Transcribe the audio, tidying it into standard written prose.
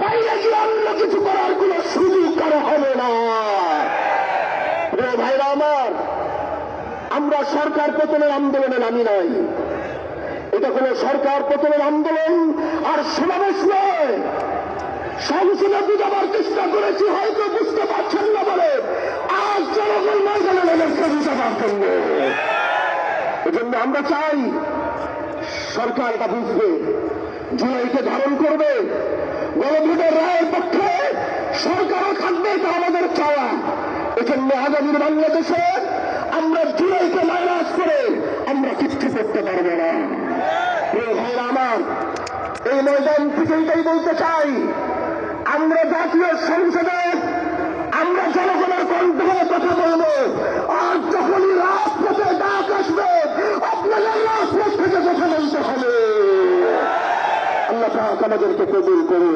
বাইরে গিয়ে অন্য কিছু করার কোন সুযোগ কারো হবে না। ভাইরা আমার, আমরা সরকার পতনের আন্দোলনে নামি নাই। এটা কোন সরকার পতনের আন্দোলন আর সমাবেশ নয়। সংসদে বুঝাবার চেষ্টা করেছি, হয়তো বুঝতে পারছেন না বলে আজ জনগণ ময়দানে নেমেছে বুঝাবার জন্য। এজন্য আমরা চাই সরকারটা বুঝবে, জুলাইকে ধারণ করবে, গণভোটের রায়ের পক্ষে সরকারও থাকবে, এটা আমাদের চাওয়া। এজন্য আগামীর বাংলাদেশে আমরা জুলাইকে মাইনাস করে আমরা কিচ্ছু করতে পারবো না। প্রিয় ভাইরা আমার, এই ময়দান থেকে এটাই বলতে চাই, আমরা জাতীয় সংসদে আমরা জনগণের কণ্ঠ হয়ে কথা বলবো। আর যখনই রাজপথে ডাক আসবে আপনাদের রাজপথ থেকে কথা বলতে হবে। আল্লাহ পাক আমাদেরকে কবুল করুন।